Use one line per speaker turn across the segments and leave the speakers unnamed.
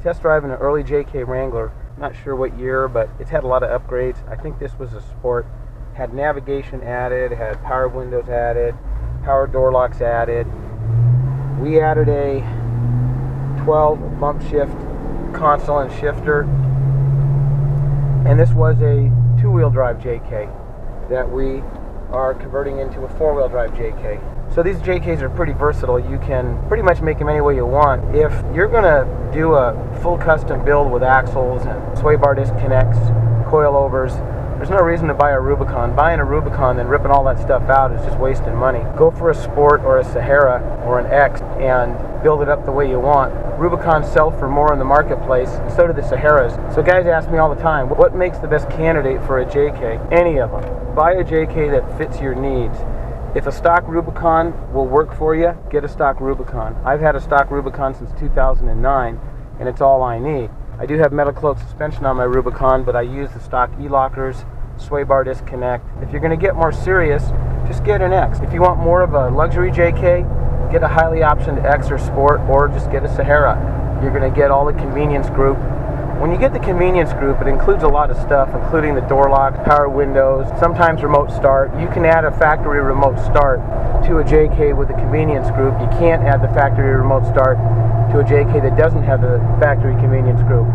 test driving an early JK Wrangler. Not sure what year, but it's had a lot of upgrades. I think this was a sport. Had navigation added, had power windows added, power door locks added. We added a 12 bump shift console and shifter. And this was a two-wheel drive JK that we are converting into a four-wheel drive JK. So these JKs are pretty versatile. You can pretty much make them any way you want. If you're going to do a full custom build with axles and sway bar disconnects, coilovers, there's no reason to buy a Rubicon. Buying a Rubicon and ripping all that stuff out is just wasting money. Go for a Sport or a Sahara or an X and build it up the way you want. Rubicons sell for more in the marketplace, and so do the Saharas. So guys ask me all the time, what makes the best candidate for a JK? Any of them. Buy a JK that fits your needs. If a stock Rubicon will work for you, get a stock Rubicon. I've had a stock Rubicon since 2009, and it's all I need. I do have metal cloak suspension on my Rubicon, but I use the stock E-lockers, sway bar disconnect. If you're going to get more serious, just get an X. If you want more of a luxury JK, get a highly optioned X or Sport, or just get a Sahara. You're going to get all the convenience group. When you get the convenience group, it includes a lot of stuff, including the door locks, power windows, sometimes remote start. You can add a factory remote start to a JK with the convenience group. You can't add the factory remote start to a JK that doesn't have the factory convenience group.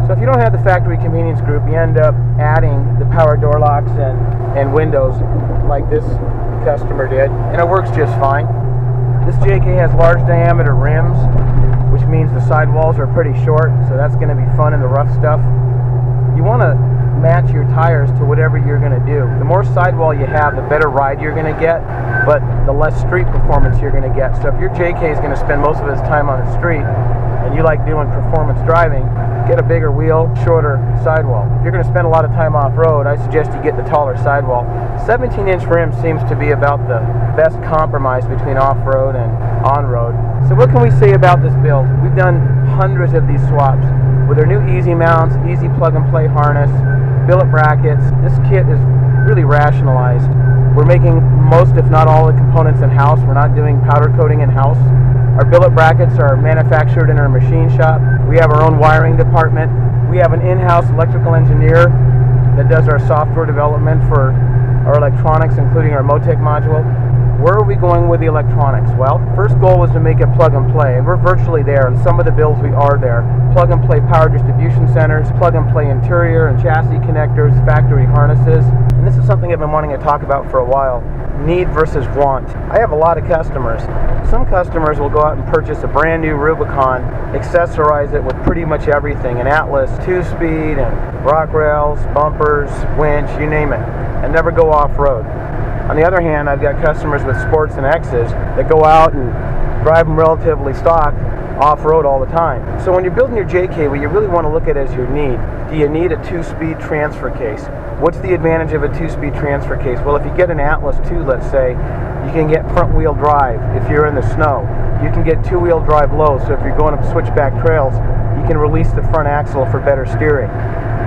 So if you don't have the factory convenience group, you end up adding the power door locks and windows like this customer did, and it works just fine. This JK has large diameter rims, which means the sidewalls are pretty short, so that's going to be fun in the rough stuff. You want to match your tires to whatever you're going to do. The more sidewall you have, the better ride you're going to get, but the less street performance you're going to get. So if your JK is going to spend most of its time on the street, and you like doing performance driving, get a bigger wheel, shorter sidewall. If you're going to spend a lot of time off-road, I suggest you get the taller sidewall. 17-inch rim seems to be about the best compromise between off-road and on-road. So what can we say about this build? We've done hundreds of these swaps with our new easy mounts, easy plug-and-play harness, billet brackets. This kit is really rationalized. We're making most, if not all, the components in-house. We're not doing powder coating in-house. Our billet brackets are manufactured in our machine shop. We have our own wiring department. We have an in-house electrical engineer that does our software development for our electronics, including our Motec module. Where are we going with the electronics? Well, first goal was to make it plug and play, and we're virtually there. In some of the builds we are there. Plug and play power distribution centers, plug and play interior and chassis connectors, factory harnesses. And this is something I've been wanting to talk about for a while. Need versus want. I have a lot of customers. Some customers will go out and purchase a brand new Rubicon, accessorize it with pretty much everything, an Atlas 2-speed and rock rails, bumpers, winch, you name it, and never go off-road. On the other hand, I've got customers with Sports and X's that go out and drive them relatively stock off-road all the time. So when you're building your JK, what you really want to look at is your need. Do you need a 2-speed transfer case? What's the advantage of a 2-speed transfer case? Well, if you get an Atlas 2, let's say, you can get front-wheel drive if you're in the snow. You can get two-wheel drive low, so if you're going up switchback trails, you can release the front axle for better steering.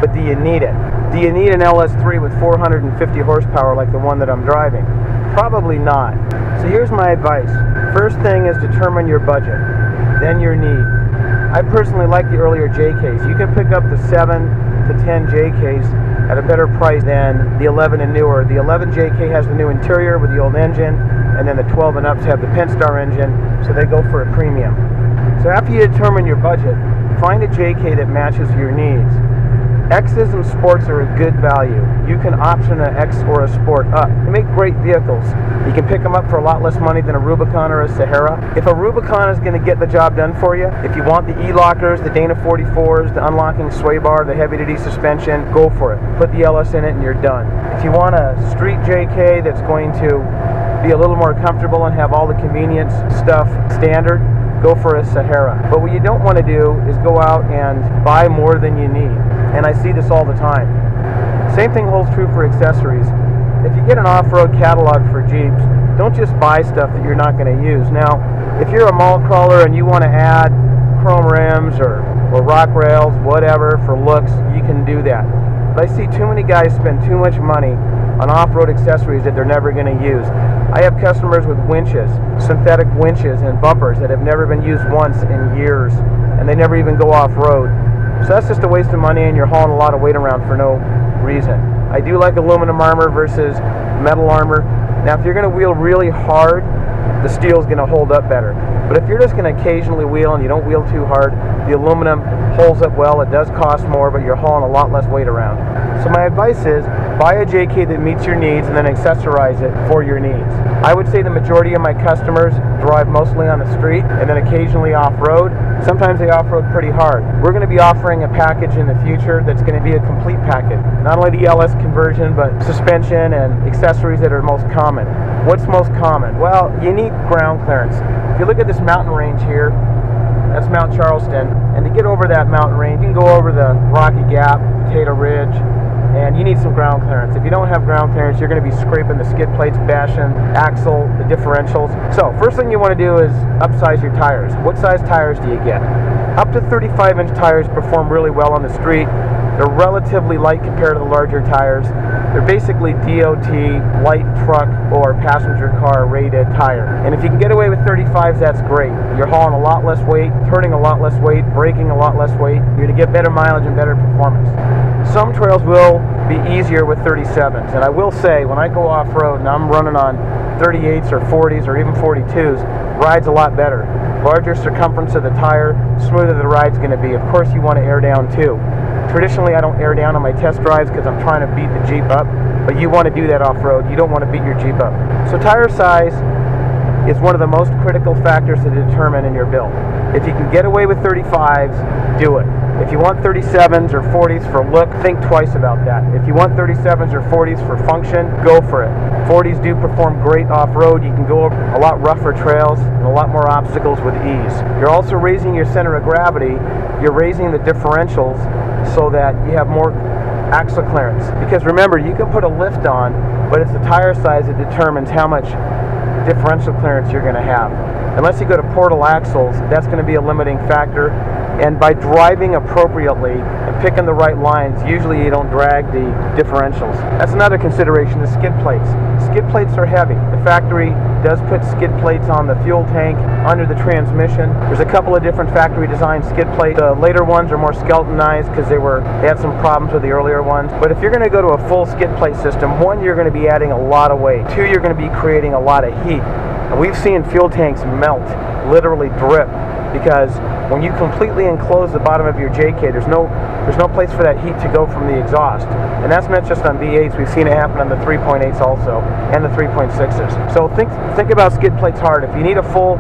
But do you need it? Do you need an LS3 with 450 horsepower like the one that I'm driving? Probably not. So here's my advice. First thing is determine your budget, then your need. I personally like the earlier JKs. You can pick up the 7 to 10 JKs at a better price than the 11 and newer. The 11 JK has the new interior with the old engine, and then the 12 and ups have the Pentastar engine, so they go for a premium. So after you determine your budget, find a JK that matches your needs. X's and Sports are a good value. You can option an X or a Sport up. They make great vehicles. You can pick them up for a lot less money than a Rubicon or a Sahara. If a Rubicon is going to get the job done for you, if you want the E-lockers, the Dana 44s, the unlocking sway bar, the heavy-duty suspension, go for it. Put the LS in it and you're done. If you want a street JK that's going to be a little more comfortable and have all the convenience stuff standard, go for a Sahara. But what you don't want to do is go out and buy more than you need. And I see this all the time. Same thing holds true for accessories. If you get an off-road catalog for Jeeps, don't just buy stuff that you're not going to use. Now, if you're a mall crawler and you want to add chrome rims or rock rails, whatever, for looks, you can do that. But I see too many guys spend too much money on off-road accessories that they're never going to use. I have customers with winches, synthetic winches and bumpers that have never been used once in years. and they never even go off-road. So that's just a waste of money, and you're hauling a lot of weight around for no reason. I do like aluminum armor versus metal armor. Now, if you're going to wheel really hard, the steel is going to hold up better. But if you're just going to occasionally wheel and you don't wheel too hard, the aluminum holds up well. It does cost more, but you're hauling a lot less weight around. So my advice is buy a JK that meets your needs and then accessorize it for your needs. I would say the majority of my customers drive mostly on the street and then occasionally off-road. Sometimes they off-road pretty hard. We're going to be offering a package in the future that's going to be a complete package. Not only the LS conversion, but suspension and accessories that are most common. What's most common? Well, you need ground clearance. If you look at this mountain range here, that's Mount Charleston, and to get over that mountain range, you can go over the Rocky Gap, Potato Ridge, and you need some ground clearance. If you don't have ground clearance, you're going to be scraping the skid plates, bashing axle, the differentials. So first thing you want to do is upsize your tires. What size tires do you get? Up to 35-inch tires perform really well on the street. They're relatively light compared to the larger tires. They're basically DOT, light truck, or passenger car rated tire. And if you can get away with 35s, that's great. You're hauling a lot less weight, turning a lot less weight, braking a lot less weight. You're going to get better mileage and better performance. Some trails will be easier with 37s. And I will say, when I go off-road and I'm running on 38s or 40s or even 42s, ride's a lot better. Larger circumference of the tire, smoother the ride's going to be. Of course, you want to air down too. Traditionally, I don't air down on my test drives because I'm trying to beat the Jeep up, but you want to do that off-road. You don't want to beat your Jeep up. So tire size is one of the most critical factors to determine in your build. If you can get away with 35s, do it. If you want 37s or 40s for look, think twice about that. If you want 37s or 40s for function, go for it. 40s do perform great off-road. You can go over a lot rougher trails and a lot more obstacles with ease. You're also raising your center of gravity. You're raising the differentials so that you have more axle clearance. Because remember, you can put a lift on, but it's the tire size that determines how much differential clearance you're going to have. Unless you go to portal axles, that's going to be a limiting factor. And by driving appropriately and picking the right lines, usually you don't drag the differentials. That's another consideration, the skid plates. Skid plates are heavy. The factory does put skid plates on the fuel tank, under the transmission. There's a couple of different factory designed skid plates. The later ones are more skeletonized because they had some problems with the earlier ones. But if you're going to go to a full skid plate system, one, you're going to be adding a lot of weight. Two, you're going to be creating a lot of heat. And we've seen fuel tanks melt, literally drip, because when you completely enclose the bottom of your JK, there's no place for that heat to go from the exhaust. And that's not just on V8s. We've seen it happen on the 3.8s also, and the 3.6s. So think about skid plates hard. If you need a full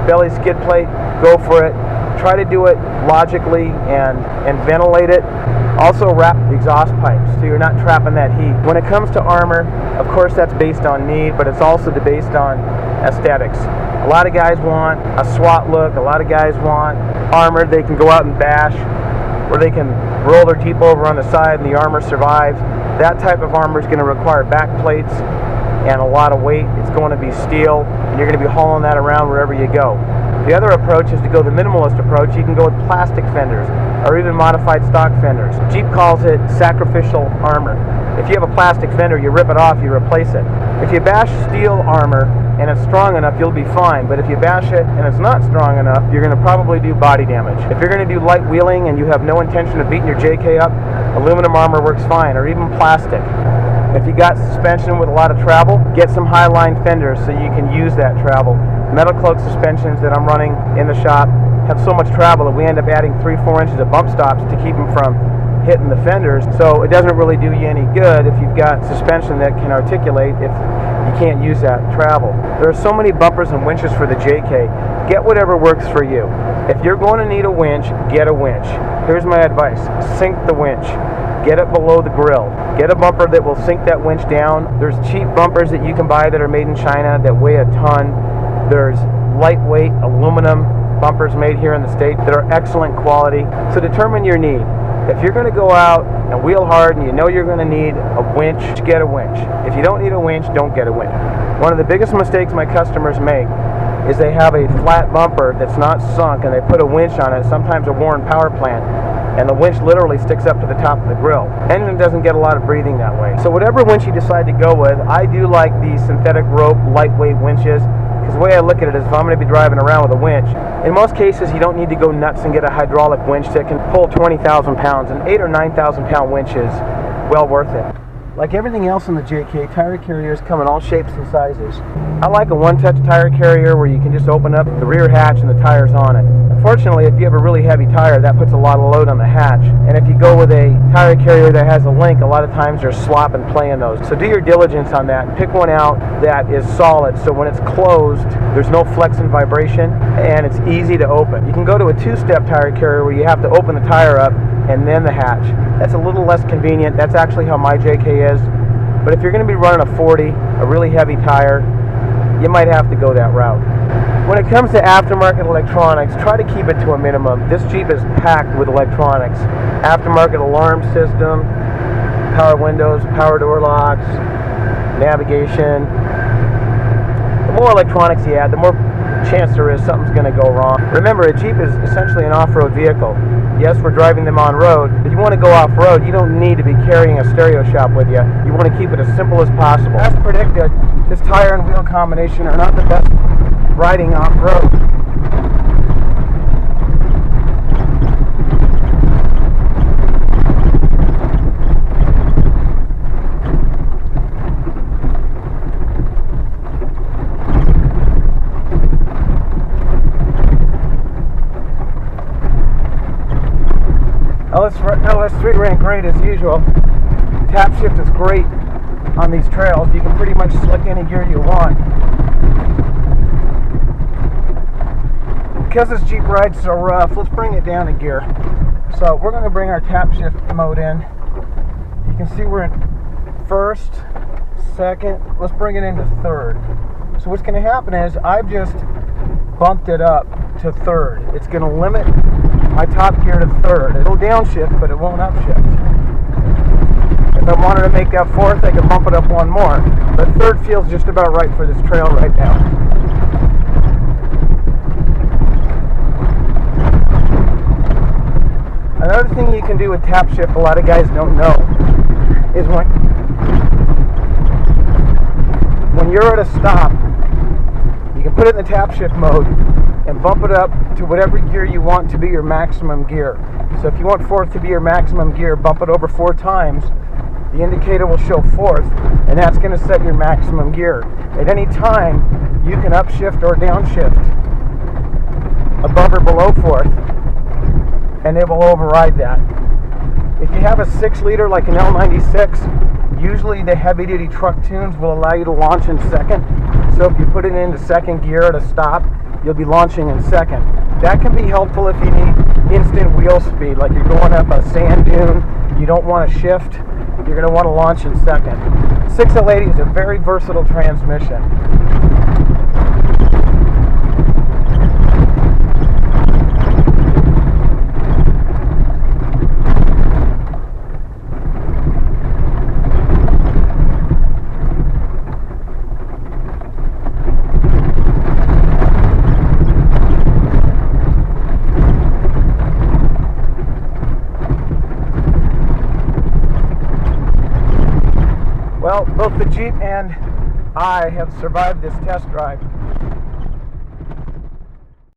belly skid plate, go for it. Try to do it logically and ventilate it. Also wrap the exhaust pipes so you're not trapping that heat. When it comes to armor, of course that's based on need, but it's also based on aesthetics. A lot of guys want a SWAT look. A lot of guys want armor they can go out and bash, or they can roll their Jeep over on the side and the armor survives. That type of armor is going to require back plates and a lot of weight. It's going to be steel, and you're going to be hauling that around wherever you go. The other approach is to go the minimalist approach. You can go with plastic fenders or even modified stock fenders. Jeep calls it sacrificial armor. If you have a plastic fender, you rip it off, you replace it. If you bash steel armor and it's strong enough, you'll be fine. But if you bash it and it's not strong enough, you're going to probably do body damage. If you're going to do light wheeling and you have no intention of beating your JK up, aluminum armor works fine, or even plastic. If you got suspension with a lot of travel, get some high-line fenders so you can use that travel. Metal cloak suspensions that I'm running in the shop have so much travel that we end up adding 3-4 inches of bump stops to keep them from hitting the fenders. So it doesn't really do you any good if you've got suspension that can articulate if you can't use that travel. There are so many bumpers and winches for the JK. Get whatever works for you. If you're going to need a winch, get a winch. Here's my advice. Sink the winch. Get it below the grill. Get a bumper that will sink that winch down. There's cheap bumpers that you can buy that are made in China that weigh a ton. There's lightweight aluminum bumpers made here in the States that are excellent quality. So determine your need. If you're going to go out and wheel hard and you know you're going to need a winch, get a winch. If you don't need a winch, don't get a winch. One of the biggest mistakes my customers make is they have a flat bumper that's not sunk and they put a winch on it, sometimes a worn power plant, and the winch literally sticks up to the top of the grill. Engine doesn't get a lot of breathing that way. So whatever winch you decide to go with, I do like the synthetic rope lightweight winches Because the way I look at it is if I'm going to be driving around with a winch, in most cases you don't need to go nuts and get a hydraulic winch that can pull 20,000 pounds. An 8 or 9,000 pound winch is well worth it. Like everything else in the JK, tire carriers come in all shapes and sizes. I like a one-touch tire carrier where you can just open up the rear hatch and the tire's on it. Unfortunately, if you have a really heavy tire, that puts a lot of load on the hatch. And if you go with a tire carrier that has a link, a lot of times there's slop and play in those. So do your diligence on that and pick one out that is solid, so when it's closed, there's no flex and vibration, and it's easy to open. You can go to a two-step tire carrier where you have to open the tire up and then the hatch. That's a little less convenient. That's actually how my JK is. But if you're going to be running a 40, a really heavy tire, you might have to go that route. When it comes to aftermarket electronics, try to keep it to a minimum. This Jeep is packed with electronics. Aftermarket alarm system, power windows, power door locks, navigation. The more electronics you add, the more chance there is something's going to go wrong. Remember, a Jeep is essentially an off-road vehicle. Yes, we're driving them on road, but if you want to go off-road, you don't need to be carrying a stereo shop with you. You want to keep it as simple as possible. As predicted, this tire and wheel combination are not the best riding off-road. LS3 ran great as usual. Tap shift is great on these trails. You can pretty much select any gear you want. Because this Jeep rides so rough, let's bring it down a gear. So we're going to bring our tap shift mode in. You can see we're in first, second. Let's bring it into third. So what's going to happen is I've just bumped it up to third. It's going to limit my top gear to third. It'll downshift, but it won't upshift. If I wanted to make that fourth, I could bump it up one more. But third feels just about right for this trail right now. Another thing you can do with tap shift, a lot of guys don't know, is when you're at a stop, you can put it in the tap shift mode and bump it up to whatever gear you want to be your maximum gear. So if you want fourth to be your maximum gear, bump it over 4 times. The indicator will show fourth, and that's going to set your maximum gear. At any time, you can upshift or downshift above or below fourth, and it will override that. If you have a 6-liter like an L96, usually the heavy-duty truck tunes will allow you to launch in second. So if you put it into second gear at a stop, you'll be launching in second. That can be helpful if you need instant wheel speed, like you're going up a sand dune, you don't want to shift, you're going to want to launch in second. 6L80 is a very versatile transmission. Well, both the Jeep and I have survived this test drive.